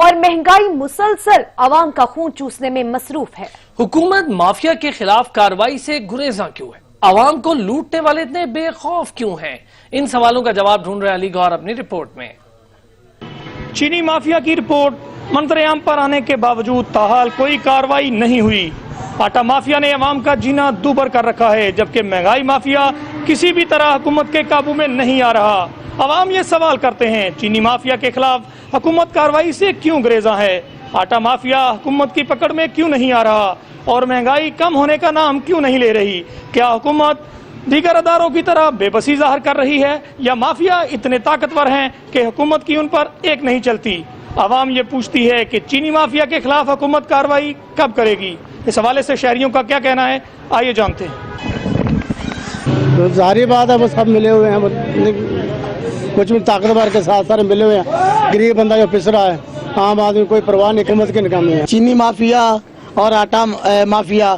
اور مہنگائی مسلسل عوام کا خون چوسنے میں مصروف ہے۔ حکومت مافیا کے خلاف کارروائی سے گریزاں کیوں ہے؟ عوام کو لوٹنے والے اتنے بے خوف کیوں ہیں؟ ان سوالوں کا جواب ڈھونڈ رہے علی گوہر اپنی رپورٹ میں۔ چینی مافیا کی رپورٹ منظر عام پر آنے کے باوجود تاحال کوئی کارروائی نہیں ہوئی۔ آٹا مافیا نے عوام کا جینا دوبر کر رکھا ہے، جبکہ مہنگائی مافیا کسی بھی طرح حکومت کے قابو میں نہیں آ رہا۔ عوام یہ سوال کرتے ہیں، چینی مافیا کے خلاف حکومت کارروائی سے کیوں گریزاں ہے؟ آٹا مافیا حکومت کی پکڑ میں کیوں نہیں آ رہا؟ اور مہنگائی کم ہونے کا نام کیوں نہیں لے رہی؟ کیا حکومت دیگر اداروں کی طرح بے بسی ظاہر کر رہی ہے، یا مافیا اتنے طاقتور ہیں کہ حکومت کی ان پر ایک نہیں چلتی؟ عوام یہ پوچھتی ہے کہ چینی مافیا کے خلاف حکومت کارروائی کب کرے گی؟ اس حوالے سے شہریوں کا کیا کہنا ہے، آئیے جانتے ہیں۔ تو ظاہری بات ہے، وہ سب ملے ہوئے ہیں، کچھ بھی طاقتور کے ساتھ سارے ملے ہوئے ہیں، غریب بندہ جو پس رہا ہے، عام آدمی کوئی پرواہ نہیں، حکومت کی ناکامی ہے۔ چینی مافیا اور آٹا مافیا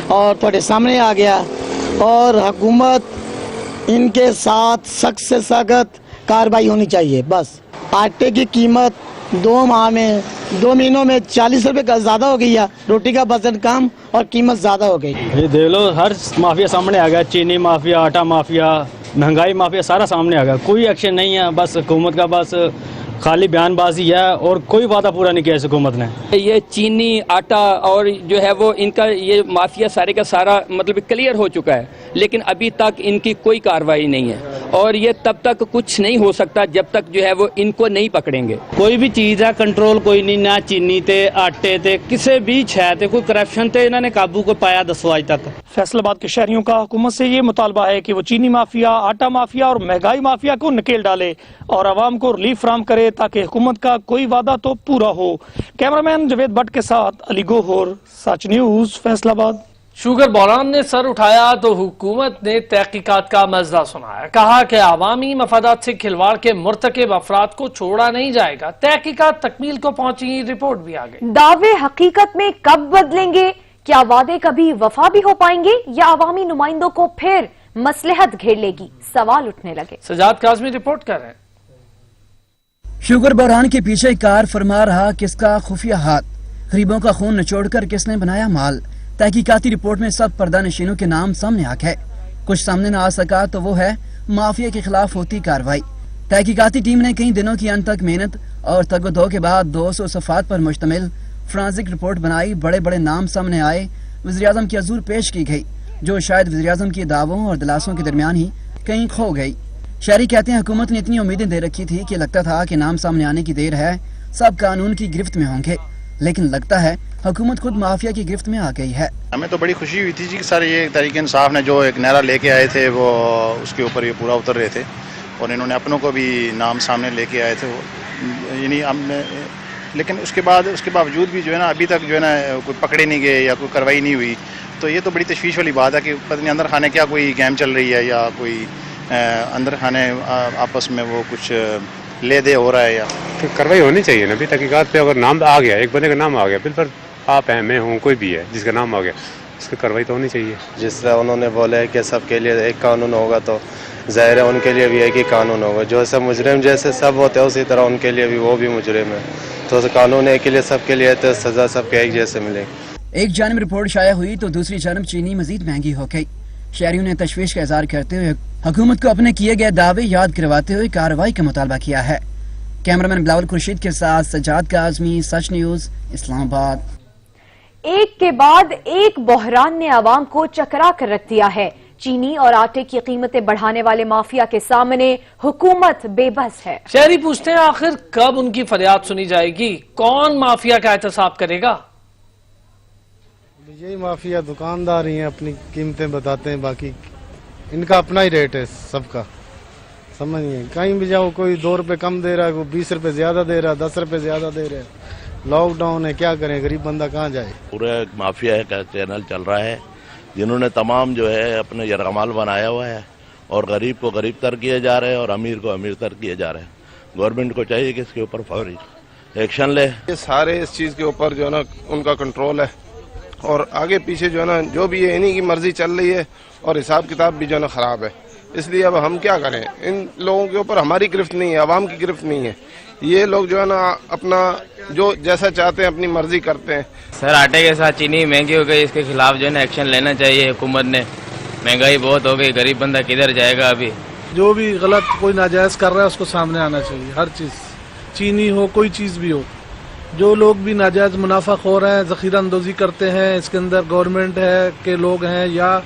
اور تھوڑے سامنے آ گیا، اور حکومت ان کے ساتھ سخت سے سخت کارروائی ہونی چاہیے۔ بس آٹے کی قیمت 2 مہینوں میں 40 روپے کا زیادہ ہو گئی ہے، روٹی کا وزن کم اور قیمت زیادہ ہو گئی۔ یہ دیکھ لو، ہر مافیا سامنے آ گیا، چینی مافیا، آٹا مافیا، مہنگائی مافیا، سارا سامنے آ گیا۔ کوئی ایکشن نہیں ہے، بس حکومت کا بس خالی بیان بازی ہے، اور کوئی وعدہ پورا نہیں کیا اس حکومت نے۔ یہ چینی، آٹا اور جو ہے وہ ان کا یہ مافیا سارے کا سارا مطلب کلیئر ہو چکا ہے، لیکن ابھی تک ان کی کوئی کارروائی نہیں ہے، اور یہ تب تک کچھ نہیں ہو سکتا جب تک جو ہے وہ ان کو نہیں پکڑیں گے۔ کوئی بھی چیز ہے کنٹرول کوئی نہیں، نہ چینی تے آٹے تے کسی بھی شے تے کوئی کرپشن تے انہوں نے قابو کو پایا دسو آج تک۔ فیصل آباد کے شہریوں کا حکومت سے یہ مطالبہ ہے کہ وہ چینی مافیا، آٹا مافیا اور مہنگائی مافیا کو نکیل ڈالے اور عوام کو ریلیف فراہم کرے، تاکہ حکومت کا کوئی وعدہ تو پورا ہو۔ کیمرامین جاوید بٹ کے ساتھ علی گوہر، سچ نیوز، فیصل آباد۔ شوگر بحران نے سر اٹھایا تو حکومت نے تحقیقات کا مزہ سنایا، کہا کہ عوامی مفادات سے کھلواڑ کے مرتکب افراد کو چھوڑا نہیں جائے گا۔ تحقیقات تکمیل کو پہنچی، رپورٹ بھی آ گئی۔ دعوے حقیقت میں کب بدلیں گے؟ کیا وعدے کبھی وفا بھی ہو پائیں گے، یا عوامی نمائندوں کو پھر مصلحت گھیر لے گی؟ سوال اٹھنے لگے۔ سجاد کاظمی رپورٹ کر رہے ہیں۔ شوگر بحران کے پیچھے کار فرما رہا کس کا خفیہ ہاتھ؟ غریبوں کا خون نچوڑ کر کس نے بنایا مال؟ تحقیقاتی رپورٹ میں سب پردہ نشینوں کے نام سامنے آ گئے۔ کچھ سامنے نہ آ سکا تو وہ ہے مافیا کے خلاف ہوتی کارروائی۔ تحقیقاتی ٹیم نے کئی دنوں کی انتھک محنت اور تگ و دو کے بعد 200 صفحات پر مشتمل فرانزک رپورٹ بنائی۔ بڑے بڑے نام سامنے آئے، وزیراعظم کی حضور پیش کی گئی، جو شاید وزیراعظم کے دعووں اور دلاسوں کے درمیان ہی کہیں کھو گئی۔ شہری کہتے ہیں حکومت نے اتنی امیدیں دے رکھی تھی کہ لگتا تھا کہ نام سامنے آنے کی دیر ہے، سب قانون کی گرفت میں ہوں گے، لیکن لگتا ہے حکومت خود مافیا کی گرفت میں آ گئی ہے۔ ہمیں تو بڑی خوشی ہوئی تھی کہ سر یہ تحریک انصاف نے جو ایک نعرہ لے کے آئے تھے وہ اس کے اوپر یہ پورا اتر رہے تھے، اور انہوں نے اپنوں کو بھی نام سامنے لے کے آئے تھے، یعنی لیکن اس کے باوجود بھی جو ہے نا ابھی تک جو ہے نا کوئی پکڑے نہیں گئے یا کوئی کارروائی نہیں ہوئی، تو یہ تو بڑی تشویش والی بات ہے کہ پتہ نہیں اندر خانے کیا کوئی گیم چل رہی ہے، یا کوئی اندر خانے آپس میں وہ کچھ لے دے ہو رہا ہے، یا کارروائی ہونی چاہیے نا۔ ابھی تحقیقات پہ اگر نام آ گیا، ایک بندے کا نام آ گیا، بالکل آپ ہیں، میں ہوں، کوئی بھی ہے جس کا نام آ گیا، اس کی کارروائی تو ہونی چاہیے۔ جس طرح انہوں نے بولا ہے کہ سب کے لیے ایک قانون ہوگا، تو ظاہر ہے ان کے لیے بھی ایک ہی قانون ہوگا۔ جو سب مجرم جیسے سب ہوتے ہیں اسی طرح ان کے لیے بھی وہ بھی مجرم ہے، تو قانون ایک کے لیے سب کے لیے ہے، تو سزا سب کے ایک جیسے ملے گی۔ ایک جانب رپورٹ شائع ہوئی تو دوسری جانب چینی مزید مہنگی ہو گئی۔ شہریوں نے تشویش کا اظہار کرتے ہوئے حکومت کو اپنے کیے گئے دعوے یاد کرواتے ہوئے کارروائی کا مطالبہ کیا ہے۔ کیمرامین بلاول خورشید کے ساتھ سجاد کاظمی، سچ نیوز، اسلام آباد۔ ایک کے بعد ایک بحران نے عوام کو چکرا کر رکھ دیا ہے۔ چینی اور آٹے کی قیمتیں بڑھانے والے مافیا کے سامنے حکومت بے بس ہے۔ شہری پوچھتے ہیں آخر کب ان کی فریاد سنی جائے گی؟ کون مافیا کا احتساب کرے گا؟ یہی مافیا دکاندار ہی ہیں، اپنی قیمتیں بتاتے ہیں، باقی ان کا اپنا ہی ریٹ ہے سب کا، سمجھئے کہیں بھی جاؤ کوئی 2 روپے کم دے رہا ہے، کوئی 20 روپے زیادہ دے رہا ہے، 10 روپے زیادہ دے رہا ہے۔ لاک ڈاؤن ہے، کیا کریں، غریب بندہ کہاں جائے۔ پورا مافیا کا چینل چل رہا ہے، جنہوں نے تمام جو ہے اپنے یرغمال بنایا ہوا ہے، اور غریب کو غریب تر کیے جا رہے ہیں اور امیر کو امیر تر کیے جا رہے ہیں۔ گورنمنٹ کو چاہیے کہ اس کے اوپر فوری ایکشن لے۔ یہ سارے اس چیز کے اوپر جو ہے نا ان کا کنٹرول ہے، اور آگے پیچھے جو ہے نا جو بھی ہے انہی کی مرضی چل رہی ہے، اور حساب کتاب بھی جو ہے نا خراب ہے۔ اس لیے اب ہم کیا کریں؟ ان لوگوں کے اوپر ہماری گرفت نہیں ہے، عوام کی گرفت نہیں ہے. یہ لوگ جو ہے نا اپنا جو جیسا چاہتے ہیں اپنی مرضی کرتے ہیں. سر آٹے کے ساتھ چینی مہنگی ہو گئی، اس کے خلاف جو ہے نا ایکشن لینا چاہیے حکومت نے. مہنگائی بہت ہو گئی، غریب بندہ کدھر جائے گا ابھی. جو بھی غلط کوئی ناجائز کر رہا ہے اس کو سامنے آنا چاہیے. ہر چیز، چینی ہو کوئی چیز بھی ہو، جو لوگ بھی ناجائز منافع خور ہیں، ذخیرہ اندوزی کرتے ہیں، اس کے اندر گورنمنٹ ہے کے لوگ ہیں یا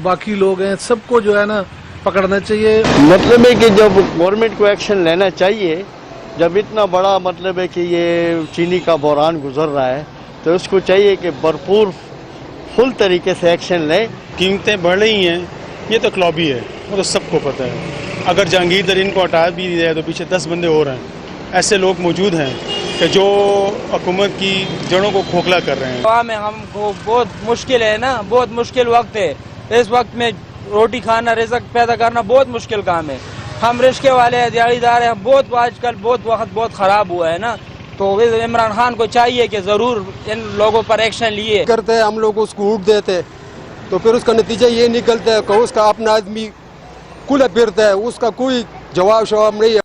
باقی لوگ ہیں، سب کو جو ہے نا پکڑنا چاہیے. مطلب ہے کہ جب گورنمنٹ کو ایکشن لینا چاہیے، جب اتنا بڑا مطلب ہے کہ یہ چینی کا بحران گزر رہا ہے تو اس کو چاہیے کہ بھرپور فل طریقے سے ایکشن لے. قیمتیں بڑھ رہی ہیں، یہ تو کلابی ہے، وہ تو سب کو پتہ ہے. اگر جہانگیر ترین کو ہٹا بھی دیا تو پیچھے 10 بندے اور ہیں. ایسے لوگ موجود ہیں کہ جو حکومت کی جڑوں کو کھوکھلا کر رہے ہیں. عوام میں ہم کو بہت مشکل ہے نا، بہت مشکل وقت ہے. اس وقت میں روٹی کھانا، رزق پیدا کرنا بہت مشکل کام ہے. ہم رشکے والے ہیں، دیہڑی دار ہیں، بہت آج کل وقت بہت خراب ہوا ہے نا. تو عمران خان کو چاہیے کہ ضرور ان لوگوں پر ایکشن لیے. کرتے ہم لوگ اس کو اوٹ دیتے تو پھر اس کا نتیجہ یہ نکلتا ہے کہ اس کا اپنا آدمی کھلا پھرتا ہے، اس کا کوئی جواب نہیں ہے.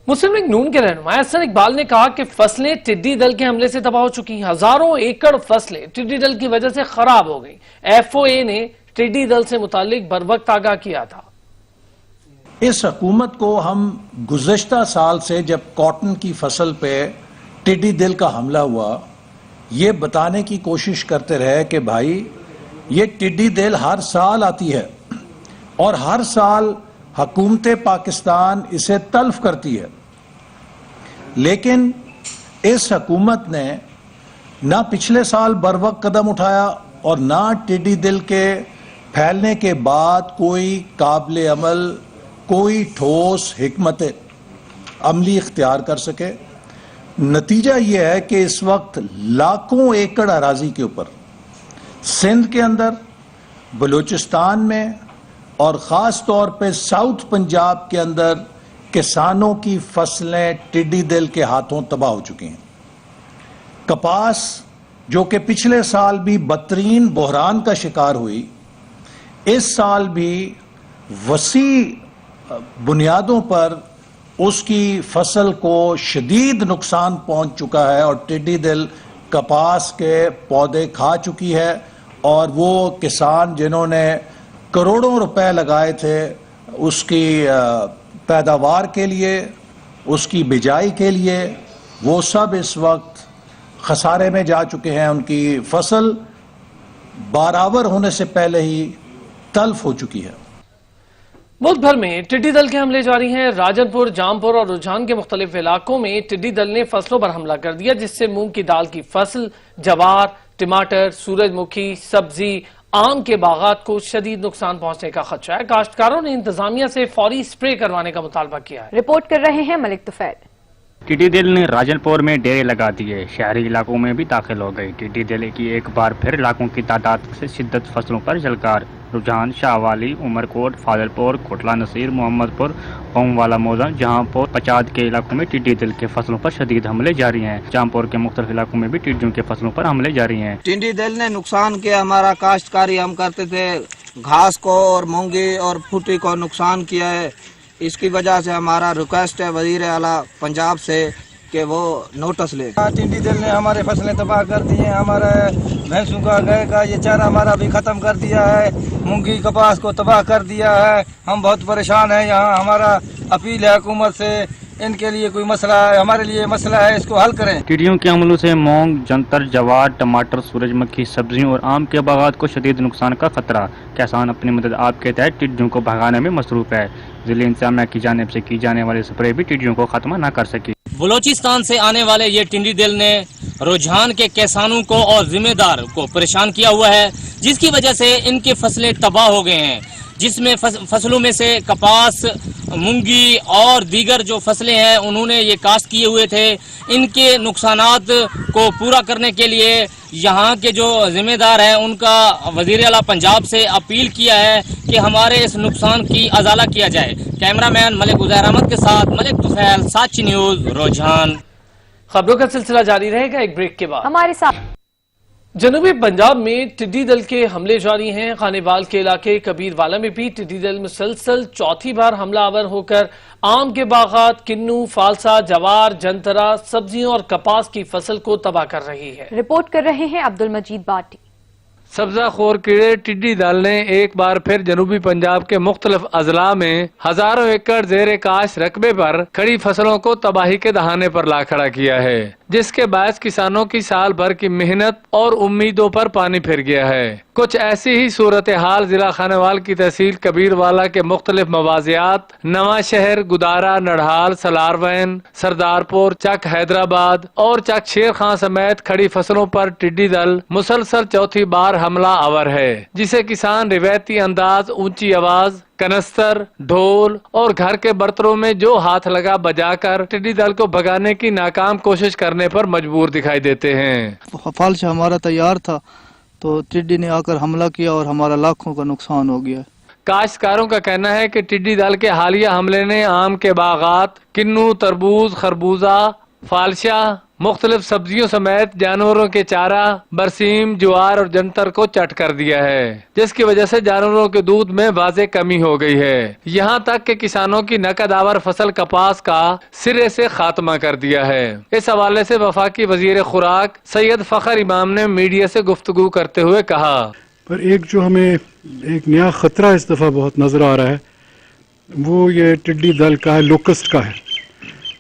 مسلم لیگ نون کے رہنما احسن اقبال نے کہا کہ فصلیں ٹڈی دل کے حملے سے تباہ ہو چکی ہیں. ہزاروں ایکڑ فصلیں ٹڈی دل کی وجہ سے خراب ہو گئی. ایف او اے نے ٹڈی دل سے متعلق بروقت آگاہ کیا تھا. اس حکومت کو ہم گزشتہ سال سے جب کاٹن کی فصل پہ ٹڈی دل کا حملہ ہوا یہ بتانے کی کوشش کرتے رہے کہ بھائی یہ ٹڈی دل ہر سال آتی ہے اور ہر سال حکومت پاکستان اسے تلف کرتی ہے. لیکن اس حکومت نے نہ پچھلے سال بروقت قدم اٹھایا اور نہ ٹڈی دل کے پھیلنے کے بعد کوئی قابل عمل، کوئی ٹھوس حکمت عملی اختیار کر سکے. نتیجہ یہ ہے کہ اس وقت لاکھوں ایکڑ اراضی کے اوپر سندھ کے اندر، بلوچستان میں اور خاص طور پہ ساؤتھ پنجاب کے اندر کسانوں کی فصلیں ٹڈی دل کے ہاتھوں تباہ ہو چکی ہیں. کپاس جو کہ پچھلے سال بھی بدترین بحران کا شکار ہوئی، اس سال بھی وسیع بنیادوں پر اس کی فصل کو شدید نقصان پہنچ چکا ہے اور ٹڈی دل کپاس کے پودے کھا چکی ہے. اور وہ کسان جنہوں نے کروڑوں روپے لگائے تھے اس کی پیداوار کے لیے، اس کی بجائی کے لیے، وہ سب اس وقت خسارے میں جا چکے ہیں. ان کی فصل بارآور ہونے سے پہلے ہی تلف ہو چکی ہے. ملک بھر میں ٹڈی دل کے حملے جاری ہیں. راجن پور، جامپور اور رجحان کے مختلف علاقوں میں ٹڈی دل نے فصلوں پر حملہ کر دیا جس سے مونگ کی دال کی فصل، جوار، ٹماٹر، سورج مکھی، سبزی، آم کے باغات کو شدید نقصان پہنچنے کا خدشہ ہے. کاشتکاروں نے انتظامیہ سے فوری سپرے کروانے کا مطالبہ کیا ہے. رپورٹ کر رہے ہیں ملک طفیل. ٹڈی دل نے راجن پور میں ڈیرے لگا دیے، شہری علاقوں میں بھی داخل ہو گئی. ٹڈی دل کی ایک بار پھر علاقوں کی تعداد سے شدت فصلوں پر جلکار. رجحان، شاہ والی، عمر کوٹ، فاضل پور، کوٹلہ نصیر، محمد پور، قوم والا موزہ، جہاں پور، پچاد کے علاقوں میں ٹڈی دل کے فصلوں پر شدید حملے جاری ہیں. جامپور کے مختلف علاقوں میں بھی ٹڈیوں کے فصلوں پر حملے جاری ہیں. ٹڈی دل نے نقصان کیا ہمارا کاشتکاری، ہم کرتے تھے گھاس کو اور مونگی اور پھوٹی کو نقصان کیا ہے. اس کی وجہ سے ہمارا ریکویسٹ ہے وزیر اعلیٰ پنجاب سے کہ وہ نوٹس لے. ٹڈی دل نے ہمارے فصلیں تباہ کر دی ہیں، ہمارے بھینسوں کا گائے کا یہ چارہ ہمارا بھی ختم کر دیا ہے، مونگی کپاس کو تباہ کر دیا ہے. ہم بہت پریشان ہیں. یہاں ہمارا اپیل ہے حکومت سے، ان کے لیے کوئی مسئلہ ہے، ہمارے لیے مسئلہ ہے، اس کو حل کریں. ٹڈیوں کے حملوں سے مونگ، جنتر، جوار، ٹماٹر، سورج مکھی، سبزیوں اور آم کے باغات کو شدید نقصان کا خطرہ. کسان اپنی مدد آپ کے تحت ٹڈیوں کو بھگانے میں مصروف ہے. ضلع انتظامیہ کی جانب سے کی جانے والی سپرے بھی ٹڈیوں کو ختم نہ کر سکی. بلوچستان سے آنے والے یہ ٹڈی دل نے رجحان کے کسانوں کو اور ذمہ دار کو پریشان کیا ہوا ہے، جس کی وجہ سے ان کی فصلیں تباہ ہو گئے ہیں، جس میں فصلوں میں سے کپاس، مونگی اور دیگر جو فصلیں ہیں انہوں نے یہ کاشت کیے ہوئے تھے. ان کے نقصانات کو پورا کرنے کے لیے یہاں کے جو ذمہ دار ہیں ان کا وزیر اعلیٰ پنجاب سے اپیل کیا ہے کہ ہمارے اس نقصان کی ازالہ کیا جائے. کیمرہ مین ملک عزیر احمد کے ساتھ ملک طفیل، ساتچی نیوز، رجحان. خبروں کا سلسلہ جاری رہے گا ایک بریک کے بعد. ہمارے ساتھ جنوبی پنجاب میں ٹڈی دل کے حملے جاری ہیں۔ خانیوال کے علاقے کبیر والا میں بھی ٹڈی دل مسلسل چوتھی بار حملہ آور ہو کر آم کے باغات، کنو، فالسا، جوار، جنترا، سبزیوں اور کپاس کی فصل کو تباہ کر رہی ہے۔ رپورٹ کر رہے ہیں عبد المجید باٹی۔ سبزہ خور کیڑے ٹڈی دل نے ایک بار پھر جنوبی پنجاب کے مختلف اضلاع میں ہزاروں ایکڑ زیر کاشت رقبے پر کھڑی فصلوں کو تباہی کے دہانے پر لا کھڑا کیا ہے، جس کے باعث کسانوں کی سال بھر کی محنت اور امیدوں پر پانی پھر گیا ہے۔ کچھ ایسی ہی صورتحال ضلع خانیوال کی تحصیل کبیر والا کے مختلف مواضعات نواں شہر، گدارا، نڑھال، سلاروین، سردارپور، چک حیدرآباد اور چک شیر خان سمیت کھڑی فصلوں پر ٹڈی دل مسلسل چوتھی بار حملہ آور ہے، جسے کسان روایتی انداز، اونچی آواز، کنستر، ڈھول اور گھر کے برتنوں میں جو ہاتھ لگا بجا کر ٹڈی دل کو بھگانے کی ناکام کوشش کرنے پر مجبور دکھائی دیتے ہیں۔ فالشا ہمارا تیار تھا تو ٹڈی نے آ کر حملہ کیا اور ہمارا لاکھوں کا نقصان ہو گیا۔ کاشتکاروں کا کہنا ہے کہ ٹڈی دل کے حالیہ حملے نے آم کے باغات، کنو، تربوز، خربوزہ، فالشا، مختلف سبزیوں سمیت جانوروں کے چارہ، برسیم، جوار اور جنتر کو چٹ کر دیا ہے، جس کی وجہ سے جانوروں کے دودھ میں واضح کمی ہو گئی ہے۔ یہاں تک کہ کسانوں کی نقد آور فصل کپاس کا سرے سے خاتمہ کر دیا ہے۔ اس حوالے سے وفاقی وزیر خوراک سید فخر امام نے میڈیا سے گفتگو کرتے ہوئے کہا، پر ایک جو ہمیں ایک نیا خطرہ اس دفعہ بہت نظر آ رہا ہے وہ یہ ٹڈی دل کا ہے، لوکسٹ کا ہے۔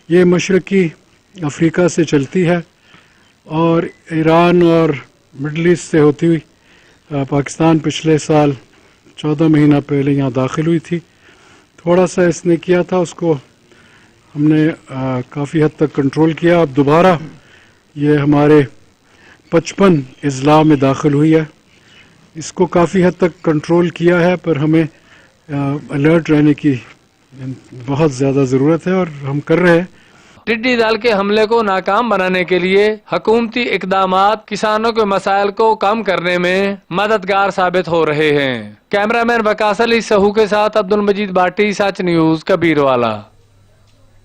یہ مشرقی افریقہ سے چلتی ہے اور ایران اور مڈل ایسٹ سے ہوتی ہوئی پاکستان پچھلے سال 14 مہینہ پہلے یہاں داخل ہوئی تھی۔ تھوڑا سا اس نے کیا تھا، اس کو ہم نے کافی حد تک کنٹرول کیا۔ اب دوبارہ یہ ہمارے 55 اضلاع میں داخل ہوئی ہے۔ اس کو کافی حد تک کنٹرول کیا ہے، پر ہمیں الرٹ رہنے کی بہت زیادہ ضرورت ہے اور ہم کر رہے ہیں۔ ٹڈی دل کے حملے کو ناکام بنانے کے لیے حکومتی اقدامات کسانوں کے مسائل کو کم کرنے میں مددگار ثابت ہو رہے ہیں۔ کیمرہ مین وقاص علی سہو کے ساتھ عبد المجید باٹی، سچ نیوز، کبیر والا۔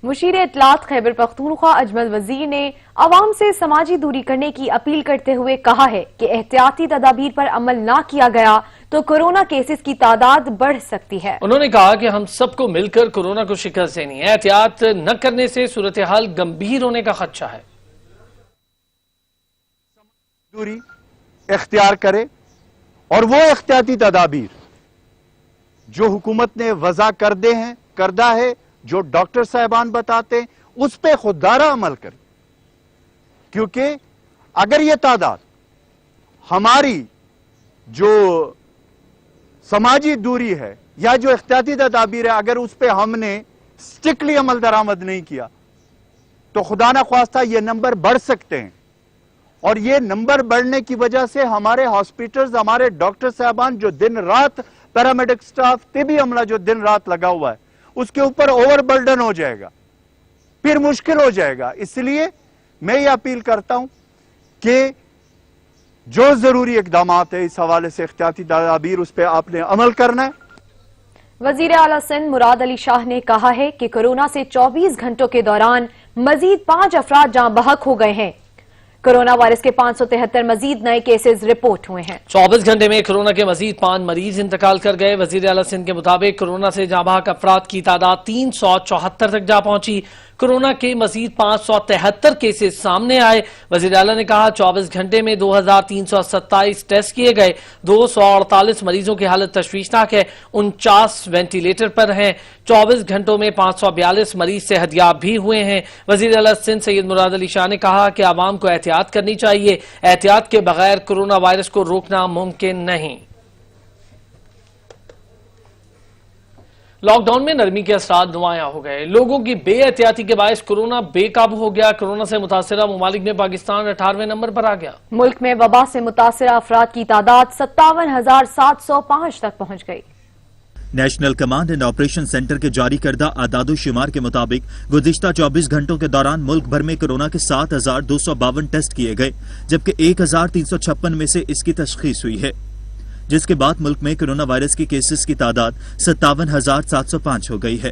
مشیر اطلاعات خیبر پختونخوا اجمل وزیر نے عوام سے سماجی دوری کرنے کی اپیل کرتے ہوئے کہا ہے کہ احتیاطی تدابیر پر عمل نہ کیا گیا تو کورونا کیسز کی تعداد بڑھ سکتی ہے۔ انہوں نے کہا کہ ہم سب کو مل کر کورونا کو شکست دینی ہے۔ احتیاط نہ کرنے سے صورتحال گمبھیر ہونے کا خدشہ ہے۔ دوری اختیار کرے اور وہ احتیاطی تدابیر جو حکومت نے وضع کردہ ہے، جو ڈاکٹر صاحبان بتاتے ہیں، اس پہ خوددارہ عمل کریں، کیونکہ اگر یہ تعداد ہماری جو سماجی دوری ہے یا جو احتیاطی تدابیر ہے، اگر اس پہ ہم نے سٹرکٹلی عمل درآمد نہیں کیا تو خدا نخواستہ یہ نمبر بڑھ سکتے ہیں، اور یہ نمبر بڑھنے کی وجہ سے ہمارے ہاسپٹلز، ہمارے ڈاکٹر صاحبان جو دن رات، پیرامیڈک سٹاف، طبی عملہ جو دن رات لگا ہوا ہے، اس کے اوپر اوور برڈن ہو جائے گا، پھر مشکل ہو جائے گا۔ اس لیے میں یہ اپیل کرتا ہوں کہ جو ضروری اقدامات ہیں اس حوالے سے احتیاطی تدابیر، اس پہ آپ نے عمل کرنا ہے۔ وزیر اعلیٰ سندھ مراد علی شاہ نے کہا ہے کہ کورونا سے 24 گھنٹوں کے دوران مزید 5 افراد جاں بحق ہو گئے ہیں۔ کورونا وائرس کے 573 مزید نئے کیسز رپورٹ ہوئے ہیں۔ 24 گھنٹے میں کورونا کے مزید 5 مریض انتقال کر گئے۔ وزیر اعلیٰ سندھ کے مطابق کورونا سے جاں بحق افراد کی تعداد 374 تک جا پہنچی۔ کورونا کے مزید 573 کیسز سامنے آئے۔ وزیر اعلیٰ نے کہا 24 گھنٹے میں 2327 ٹیسٹ کیے گئے۔ 248 مریضوں کی حالت تشویشناک ہے، 49 وینٹیلیٹر پر ہیں۔ 24 گھنٹوں میں 542 مریض صحت یاب بھی ہوئے ہیں۔ وزیر اعلیٰ سندھ سید مراد علی شاہ نے کہا کہ عوام کو احتیاط کرنی چاہیے، احتیاط کے بغیر کورونا وائرس کو روکنا ممکن نہیں۔ لاک ڈاؤن میں نرمی کے اثرات نمایاں ہو گئے۔ لوگوں کی بے احتیاطی کے باعث کورونا بے قابو ہو گیا۔ کورونا سے متاثرہ ممالک میں پاکستان 18ویں نمبر پر آ گیا۔ ملک میں وبا سے متاثرہ افراد کی تعداد 57,705 تک پہنچ گئی۔ National command and operation centre کے جاری کردہ اعداد و شمار کے مطابق گزشتہ 24 گھنٹوں کے دوران ملک بھر میں کورونا کے 7,252 ٹیسٹ کیے گئے، جبکہ 1,356 میں سے اس کی تشخیص ہوئی ہے، جس کے بعد ملک میں کورونا وائرس کے کیسز کی تعداد 57,705 ہو گئی ہے۔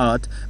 8,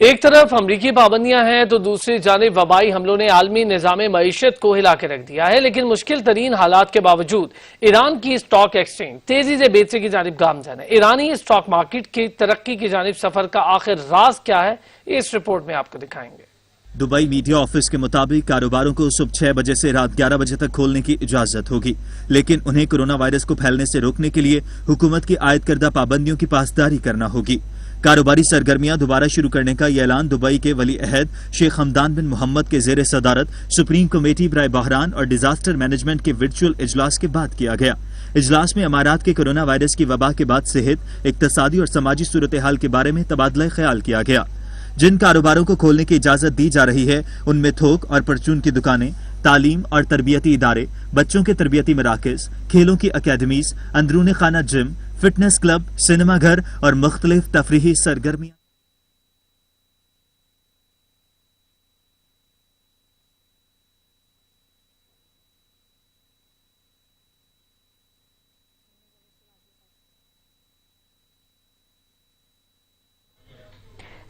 ایک طرف امریکی پابندیاں ہیں تو دوسری جانب وبائی حملوں نے عالمی نظام معیشت کو ہلا کے رکھ دیا ہے، لیکن مشکل ترین حالات کے باوجود ایران کی اسٹاک ایکسچینج تیزی سے بیچنے کی جانب گامزن ہے۔ ایرانی اسٹاک مارکیٹ کی ترقی کی جانب سفر کا آخر راز کیا ہے، اس رپورٹ میں آپ کو دکھائیں گے۔ دبئی میڈیا آفس کے مطابق کاروباروں کو صبح 6 بجے سے رات 11 بجے تک کھولنے کی اجازت ہوگی، لیکن انہیں کورونا وائرس کو پھیلنے سے روکنے کے لیے حکومت کی عائد کردہ پابندیوں کی پاسداری کرنا ہوگی۔ کاروباری سرگرمیاں دوبارہ شروع کرنے کا یہ اعلان دبئی کے ولی عہد شیخ حمدان بن محمد کے زیر صدارت سپریم کمیٹی برائے بحران اور ڈیزاسٹر مینجمنٹ کے ورچوئل اجلاس کے بعد کیا گیا۔ اجلاس میں امارات کے کورونا وائرس کی وبا کے بعد صحت، اقتصادی اور سماجی صورتحال کے بارے میں تبادلہ خیال کیا گیا۔ جن کاروباروں کو کھولنے کی اجازت دی جا رہی ہے ان میں تھوک اور پرچون کی دکانیں، تعلیم اور تربیتی ادارے، بچوں کے تربیتی مراکز، کھیلوں کی اکیڈمیز، اندرون خانہ جم، فٹنس کلب، سینما گھر اور مختلف تفریحی سرگرمیاں۔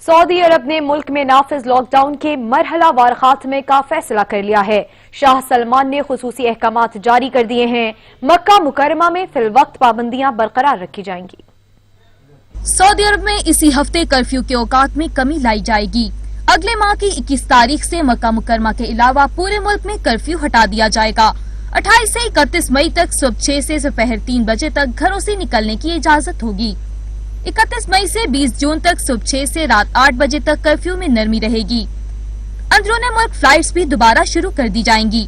سعودی عرب نے ملک میں نافذ لاک ڈاؤن کے مرحلہ وار خاتمے کا فیصلہ کر لیا ہے۔ شاہ سلمان نے خصوصی احکامات جاری کر دیے ہیں۔ مکہ مکرمہ میں فی الوقت پابندیاں برقرار رکھی جائیں گی۔ سعودی عرب میں اسی ہفتے کرفیو کے اوقات میں کمی لائی جائے گی۔ اگلے ماہ کی 21 تاریخ سے مکہ مکرمہ کے علاوہ پورے ملک میں کرفیو ہٹا دیا جائے گا۔ 28 سے 31 مئی تک صبح 6 سے دوپہر 3 بجے تک گھروں سے نکلنے کی اجازت ہوگی۔ 31 مئی سے 20 جون تک صبح 6 سے رات 8 بجے تک کرفیو میں نرمی رہے گی۔ اندرون ملک فلائٹس بھی دوبارہ شروع کر دی جائیں گی۔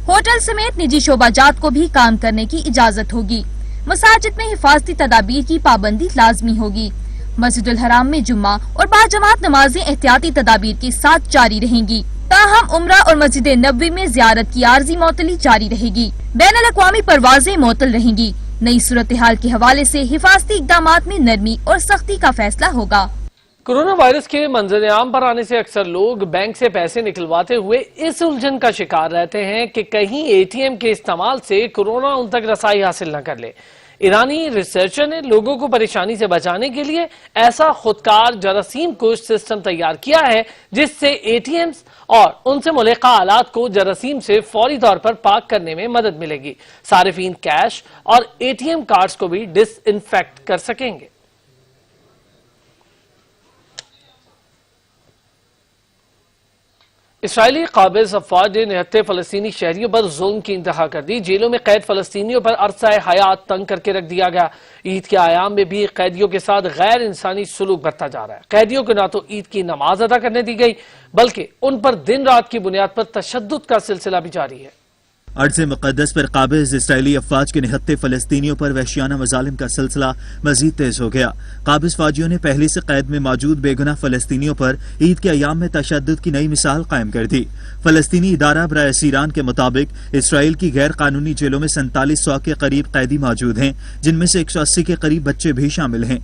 ہوٹل سمیت نجی شعبہ جات کو بھی کام کرنے کی اجازت ہوگی۔ مساجد میں حفاظتی تدابیر کی پابندی لازمی ہوگی۔ مسجد الحرام میں جمعہ اور باجماعت نمازیں احتیاطی تدابیر کے ساتھ جاری رہیں گی۔ تاہم عمرہ اور مسجد نبوی میں زیارت کی عارضی معطلی جاری رہے گی۔ بین الاقوامی پروازیں معطل رہیں گی۔ نئی صورتحال کے حوالے سے حفاظتی اقدامات میں نرمی اور سختی کا فیصلہ ہوگا۔ کورونا وائرس کے منظر عام پر آنے سے اکثر لوگ بینک سے پیسے نکلواتے ہوئے اس الجھن کا شکار رہتے ہیں کہ کہیں اے ٹی ایم کے استعمال سے کورونا ان تک رسائی حاصل نہ کر لے۔ ایرانی ریسرچر نے لوگوں کو پریشانی سے بچانے کے لیے ایسا خودکار جراثیم کش سسٹم تیار کیا ہے جس سے اے ٹی ایمز اور ان سے ملحقہ آلات کو جراثیم سے فوری طور پر پاک کرنے میں مدد ملے گی۔ صارفین کیش اور اے ٹی ایم کارڈز کو بھی ڈس انفیکٹ کر سکیں گے۔ اسرائیلی قابض افواج نے 79 فلسطینی شہریوں پر ظلم کی انتہا کر دی۔ جیلوں میں قید فلسطینیوں پر عرصہ حیات تنگ کر کے رکھ دیا گیا۔ عید کے ایام میں بھی قیدیوں کے ساتھ غیر انسانی سلوک برتا جا رہا ہے۔ قیدیوں کو نہ تو عید کی نماز ادا کرنے دی گئی بلکہ ان پر دن رات کی بنیاد پر تشدد کا سلسلہ بھی جاری ہے۔ ارض مقدس پر قابض اسرائیلی افواج کے 79 فلسطینیوں پر وحشیانہ مظالم کا سلسلہ مزید تیز ہو گیا۔ قابض فوجیوں نے پہلے سے قید میں موجود بے گناہ فلسطینیوں پر عید کے ایام میں تشدد کی نئی مثال قائم کر دی۔ فلسطینی ادارہ برائے اسیران کے مطابق اسرائیل کی غیر قانونی جیلوں میں 4700 کے قریب قیدی موجود ہیں، جن میں سے 180 کے قریب بچے بھی شامل ہیں۔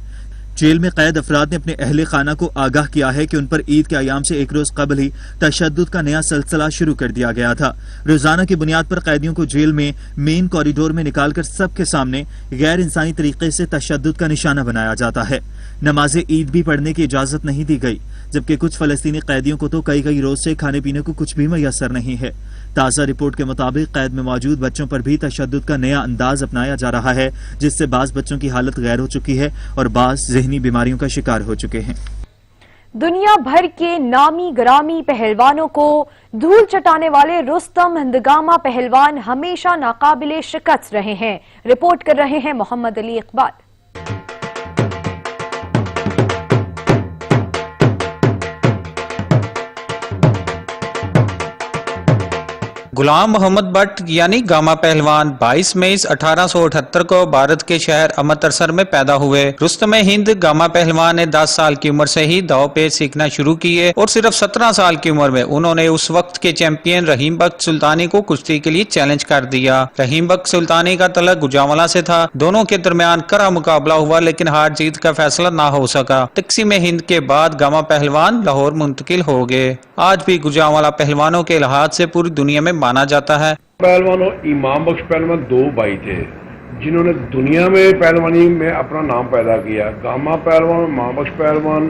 جیل میں قید افراد نے اپنے اہل خانہ کو آگاہ کیا ہے کہ ان پر عید کے ایام سے ایک روز قبل ہی تشدد کا نیا سلسلہ شروع کر دیا گیا تھا۔ روزانہ کی بنیاد پر قیدیوں کو جیل میں مین کوریڈور میں نکال کر سب کے سامنے غیر انسانی طریقے سے تشدد کا نشانہ بنایا جاتا ہے۔ نماز عید بھی پڑھنے کی اجازت نہیں دی گئی، جبکہ کچھ فلسطینی قیدیوں کو تو کئی روز سے کھانے پینے کو کچھ بھی میسر نہیں ہے۔ تازہ رپورٹ کے مطابق قید میں موجود بچوں پر بھی تشدد کا نیا انداز اپنایا جا رہا ہے، جس سے بعض بچوں کی حالت غیر ہو چکی ہے اور بعض ذہنی بیماریوں کا شکار ہو چکے ہیں۔ دنیا بھر کے نامی گرامی پہلوانوں کو دھول چٹانے والے رستم ہندگامہ پہلوان ہمیشہ ناقابل شکست رہے ہیں۔ رپورٹ کر رہے ہیں محمد علی اقبال۔ غلام محمد بٹ یعنی گاما پہلوان 22 مئی 1878 کو بھارت کے شہر امرتسر میں پیدا ہوئے۔ رستم ہند گاما پہلوان نے 10 سال کی عمر سے ہی داؤ پیچ سیکھنا شروع کیے اور صرف 17 سال کی عمر میں انہوں نے اس وقت کے چیمپئن رحیم بخت سلطانی کو کشتی کے لیے چیلنج کر دیا۔ رحیم بخت سلطانی کا تعلق گوجرانوالہ سے تھا۔ دونوں کے درمیان کرا مقابلہ ہوا لیکن ہار جیت کا فیصلہ نہ ہو سکا۔ تقسیم ہند کے بعد گاما پہلوان لاہور منتقل ہو گئے۔ آج بھی گوجرانوالہ پہلوانوں کے لحاظ سے پوری دنیا میں مانا جاتا ہے۔ پہلوان اور امام بخش پہلوان 2 بھائی تھے جنہوں نے دنیا میں پہلوانی میں اپنا نام پیدا کیا۔ گاما پہلوان اور امام بخش پہلوان